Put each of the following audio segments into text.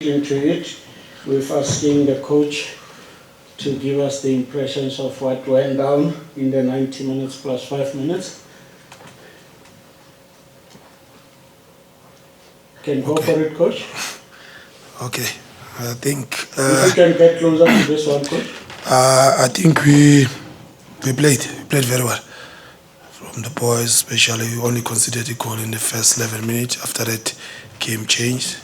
into it with asking the coach to give us the impressions of what went down in the 90 minutes plus 5 minutes. Can go for it, coach. Okay, I think if you can get closer to this one, coach. I think we played very well. From the boys, especially, we only conceded a goal in the first 11 minutes. After that, game changed.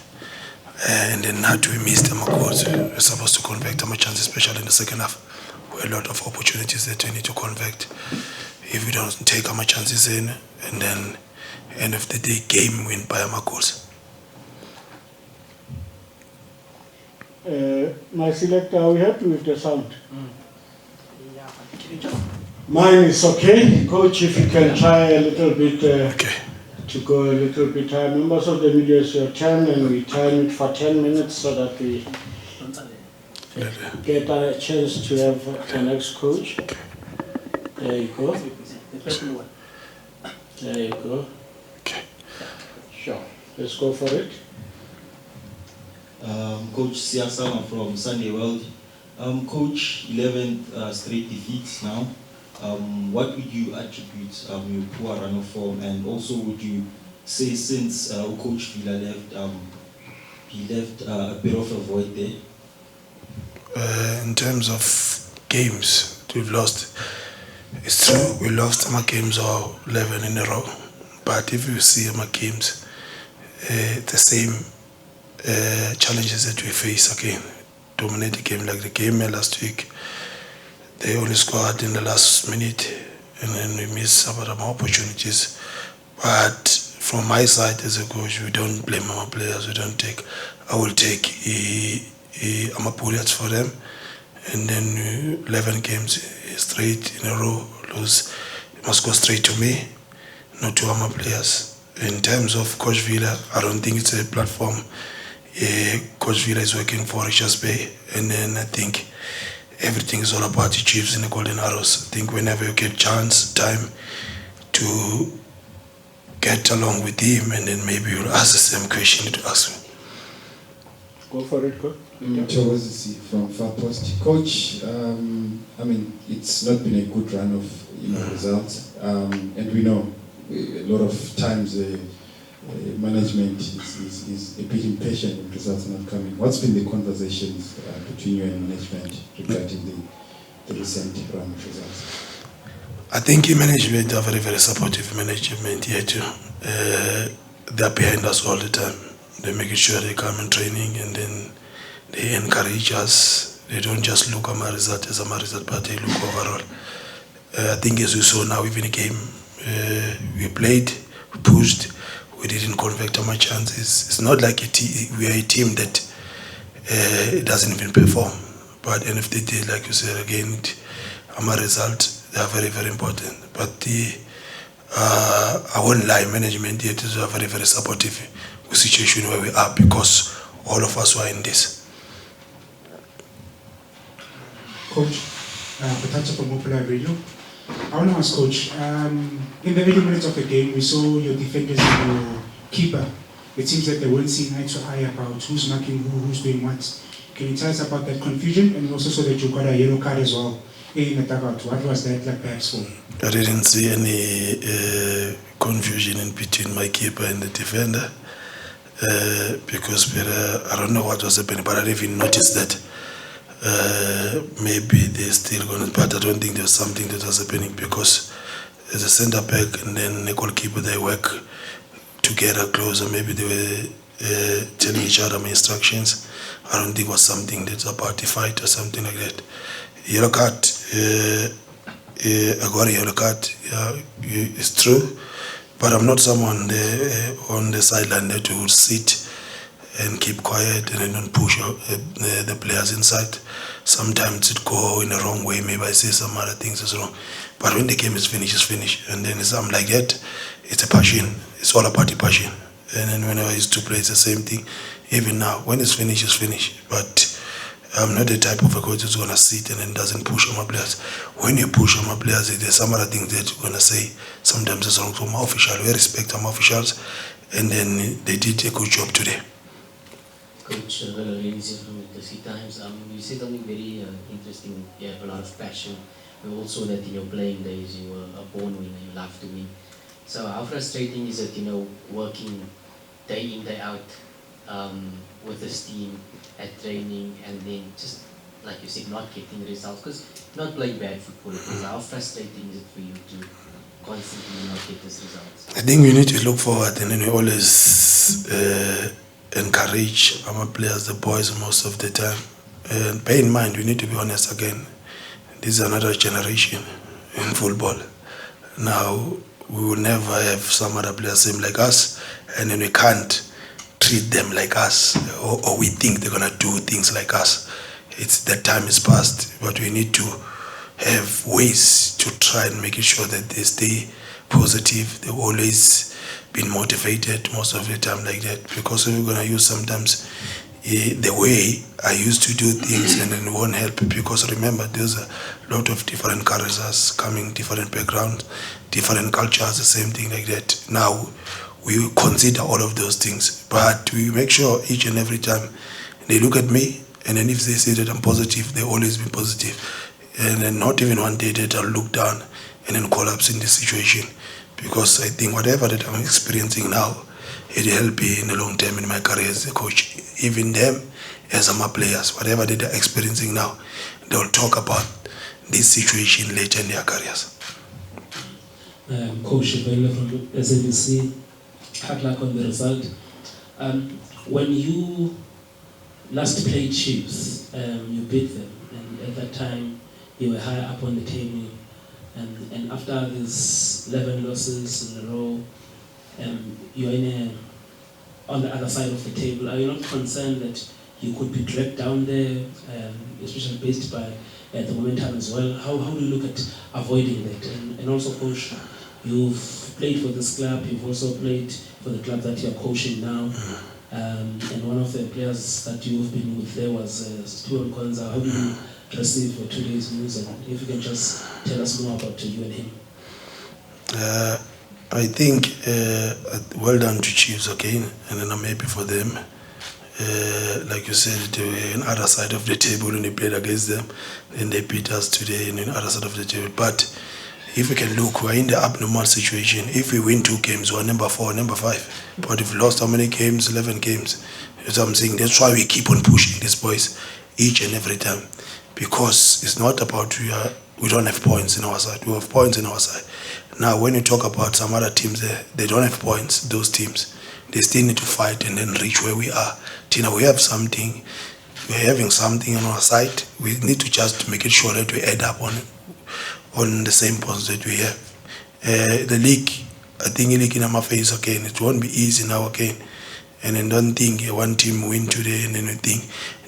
And then had we missed them goals. We're supposed to convert them chances, especially in the second half. We had a lot of opportunities that we need to convert. If we don't take our chances in, and then end of the day, game win by our goals. My selector, are we happy with the sound? Mine is okay. Coach, if you can try a little bit to go a little bit higher. Members of the media, it's your turn, and we time it for 10 minutes so that we get a chance to have the next coach. There you go. There you go. Sure. Let's go for it. Coach Siasama from Sunday World. Coach, 11 straight defeats now. What would you attribute your poor run of form, and also would you say since Coach Villa left, he left a bit of a void there? In terms of games we've lost, it's true we lost some games or 11 in a row, but if you see my games, the same challenges that we face again. Dominate the game like the game last week. They only scored in the last minute, and then we miss some of the opportunities. But from my side as a coach, we don't blame our players. I will take our bullets for them, and then 11 games straight in a row lose. It must go straight to me, not to our players. In terms of Coach Villa, I don't think it's a platform. Coach Villa is working for Richards Bay, and then I think everything is all about the Chiefs and the Golden Arrows. I think whenever you get time to get along with him, and then maybe you'll ask the same question to ask me. Go for it, Coach. Johannesburg from Far Post. Coach, it's not been a good run of results, and we know a lot of times management is a bit impatient when results are not coming. What's been the conversations between you and management regarding the recent run of results? I think management are very, very supportive management here too. They're behind us all the time. They're making sure they come in training, and then they encourage us. They don't just look at my result as a result, but they look overall. I think as we saw now, even a game, we played, we pushed, we didn't convert our chances. It's not like we are a team that doesn't even perform. But at the end of the day, like you said again, our result, they are very, very important. But I won't lie, management yet is very, very supportive of the situation where we are, because all of us were in this. Coach, Patacha from Popular Radio. I want to ask Coach, in the early minutes of the game, we saw your defenders and your keeper. It seems that they weren't seeing eye to eye about who's marking who's doing what. Can you tell us about that confusion? And also so that you got a yellow card as well in the dugout. What was that like perhaps for? I didn't see any confusion in between my keeper and the defender, because I don't know what was happening, but I didn't even notice that. Maybe they're still going to, but I don't think there's something that was happening, because as a centre back and then a goalkeeper, they work together closer. Maybe they were telling each other my instructions. I don't think it was something that's about the fight or something like that. Yellow card, I got a yellow card, it's true, but I'm not someone on the sideline there to sit and keep quiet and then don't push the players inside. Sometimes it go in the wrong way. Maybe I say some other things is wrong. But when the game is finished, it's finished. And then something like that, it's a passion. It's all about the passion. And then whenever it's to play, it's the same thing. Even now, when it's finished, it's finished. But I'm not the type of a coach who's going to sit and then doesn't push on my players. When you push on my players, there's some other things that you're going to say. Sometimes it's wrong from my official. We respect our officials. And then they did a good job today. Coach Khenyeza from the Sea Times. You said something very interesting. You have a lot of passion. We also that in your playing days you were a born winner. You love to win. So how frustrating is it, working day in day out with this team at training, and then just like you said, not getting results because not playing bad football. How frustrating is it for you to constantly not get these results? I think we need to look forward, and then we always encourage our players, the boys, most of the time. And bear in mind, we need to be honest again. This is another generation in football. Now, we will never have some other players same like us, and then we can't treat them like us, or we think they're gonna do things like us. It's that time is past, but we need to have ways to try and make sure that they stay positive. They've always been motivated most of the time like that, because we're gonna use sometimes the way I used to do things, and then it won't help, because remember there's a lot of different characters coming, different backgrounds, different cultures, the same thing like that. Now we consider all of those things, but we make sure each and every time they look at me, and then if they say that I'm positive, they always be positive, and then not even one day that I'll look down and then collapse in the situation, because I think whatever that I'm experiencing now, it will help me in the long term in my career as a coach. Even them as my players, whatever they are experiencing now, they will talk about this situation later in their careers. Coach Vela from SABC, hard luck on the result. When you last played Chiefs, you beat them, and at that time you were high up on the table, and after these 11 losses in a row, you're on the other side of the table. Are you not concerned that you could be dragged down there, especially based by the momentum as well? How do you look at avoiding that? And also, Coach, you've played for this club, you've also played for the club that you're coaching now, and one of the players that you've been with there was Stuart Kwanzaa. How do you receive today's news, and if you can just tell us more about you and him? I think well done to Chiefs again, and then I'm happy for them. Like you said, they were on the other side of the table when they played against them, and they beat us today on the other side of the table. But if we can look, we're in the abnormal situation. If we win 2 games, we're number 4, number 5. But if we lost how many games? 11 games. That's what I'm saying. That's why we keep on pushing these boys each and every time, because it's not about we don't have points in our side. We have points in our side. Now, when you talk about some other teams there, they don't have points, those teams. They still need to fight and then reach where we are. Tina, we have something. We're having something on our side. We need to just make it sure that we add up on the same points that we have. The league, I think the league in our face again, it won't be easy now again. And then don't think one team win today and then we think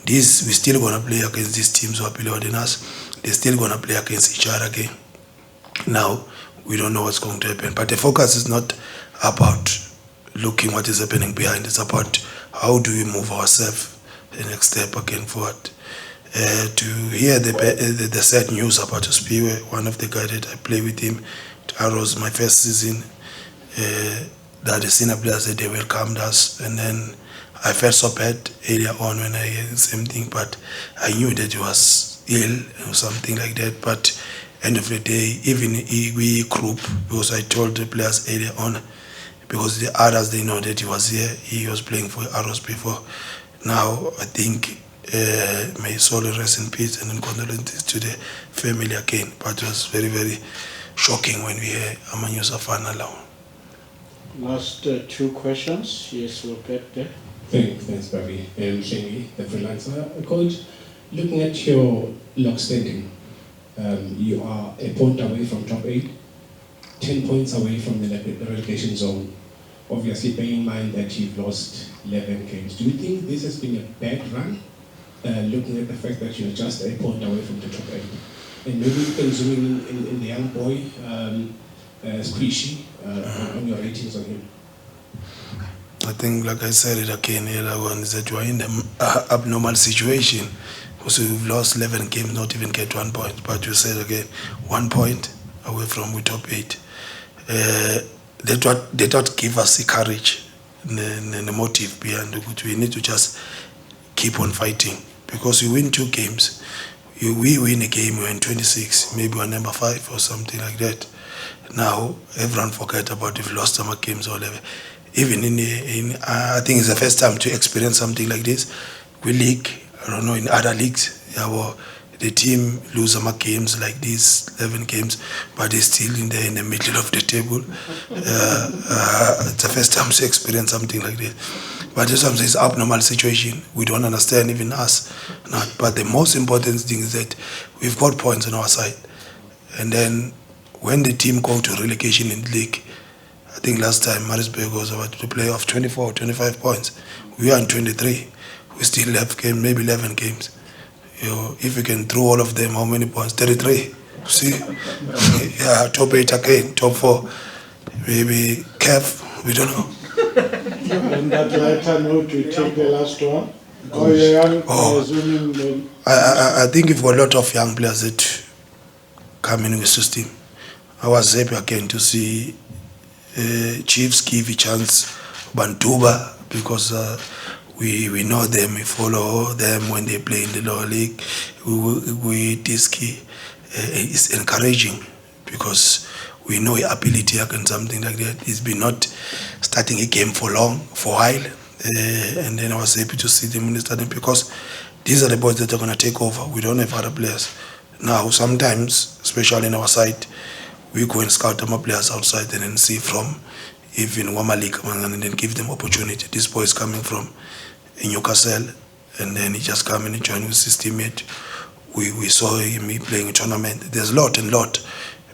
this, we're still going to play against these teams who are below than us. They're still going to play against each other again. Now, we don't know what's going to happen. But the focus is not about looking what is happening behind. It's about how do we move ourselves the next step again forward. To hear the sad news about Spiwe, one of the guys that I play with him, that was my first season, that the senior players said they welcomed us, and then I felt so bad earlier on when I heard the same thing, but I knew that he was ill or something like that. But end of the day, even we group, because I told the players earlier on, because the others, they know that he was here, he was playing for Arrows before. Now, I think, may his soul rest in peace, and then condolences to the family again. But it was very, very shocking when we hear Amanyusa Fanala. Last 2 questions. Yes, we'll get there. Thanks, Bobby. Shengi, the freelancer. Coach, looking at your log standing, you are a point away from top 8, 10 points away from the relegation zone. Obviously, bearing in mind that you've lost 11 games. Do you think this has been a bad run, looking at the fact that you're just a point away from the top 8? And maybe you can zoom in the young boy, Squishy, on your ratings on him. I think, like I said it again, is that you are in an abnormal situation. So we've lost 11 games, not even get 1 point. But you said again, 1 point away from the top 8. They don't give us the courage and the motive behind it. We need to just keep on fighting, because you win 2 games. We win a game, we're in 26, maybe we're number 5 or something like that. Now everyone forget about we've lost some games or whatever. Even I think it's the first time to experience something like this. We league, I don't know, in other leagues, the team lose some games like this, 11 games, but they're still in the middle of the table. It's the first time to experience something like this. But this is an abnormal situation. We don't understand, even us. But the most important thing is that we've got points on our side. And then when the team go to relegation in the league, I think last time Maritzburg was about to play off 24, 25 points. We are in 23. We still have maybe 11 games. If we can throw all of them, how many points? 33. See? Yeah, top 8 again, top 4. Maybe CAF, we don't know. On that lighter note, we take the last one. I think we've got a lot of young players that come in with the system. I was happy again to see Chiefs give a chance Bantuba, because we know them, we follow them when they play in the lower league. It's encouraging, because we know your ability and something like that. It's been not starting a game for a while. And then I was happy to see them in the stadium, because these are the boys that are going to take over. We don't have other players. Now, sometimes, especially in our side, we go and scout our players outside and then see from even Wama League and then give them opportunity. This boy is coming from Newcastle, and then he just come and join with his teammate. We saw him playing a tournament. There's a lot.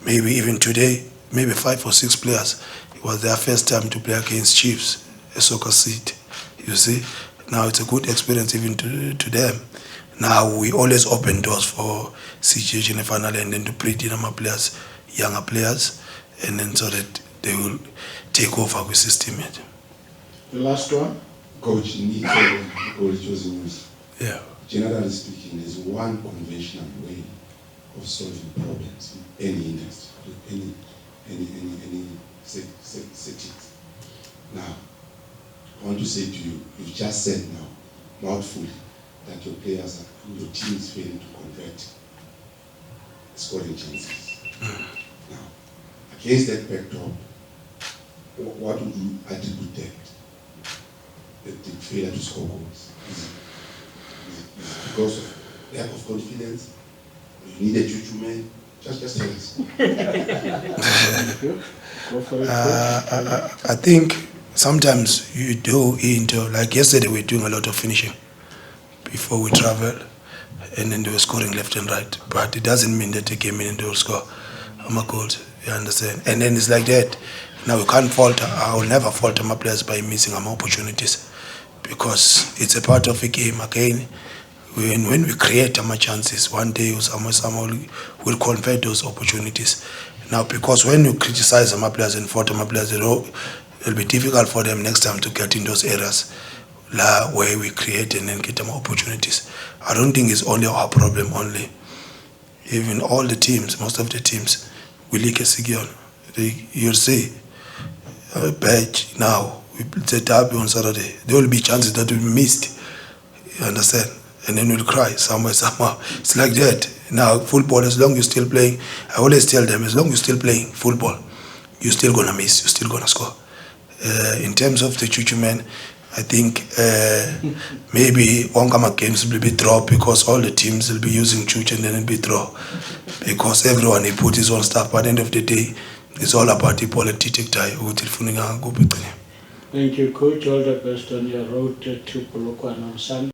Maybe even today, maybe 5 or 6 players. It was their first time to play against Chiefs, a soccer seat. You see? Now it's a good experience even to them. Now we always open doors for CGH in the final, and then to bring in our players, younger players, and then so that they will take over with his teammate. The last one? Coach, yeah. Generally speaking, there's one conventional way of solving problems in any industry, any settings. Now, I want to say to you, you've just said now, mouthful, that your team is failing to convert scoring chances. Now, against that backdrop, what would you attribute that? The failure to score goals? Is it because of lack of confidence? You need a juju man? Just tell us. I think sometimes you do like yesterday we were doing a lot of finishing before we travel, and then they were scoring left and right. But it doesn't mean that they came in and they will score my goals. You understand? And then it's like that. Now we can't falter. I will never falter my players by missing our opportunities, because it's a part of a game. Again, when we create our chances, one day someone will convert those opportunities. Now, because when you criticize our players and falter my players, it'll be difficult for them next time to get in those areas where we create and then get them opportunities. I don't think it's only our problem only. Even all the teams, most of the teams, we leak a Sigion. You'll see a badge now. It's a derby on Saturday. There will be chances that we missed. You understand? And then we'll cry somewhere. It's like that. Now, football, as long as you're still playing, I always tell them, as long as you're still playing football, you're still going to miss, you're still going to score. In terms of the Chuchu men, I think maybe Wangama games will be draw, because all the teams will be using Chuchu and then it'll be draw. Because everyone, he put his own stuff. But at the end of the day, it's all about the politics. Thank you, Coach. All the best on your road to Polokwane on Sunday.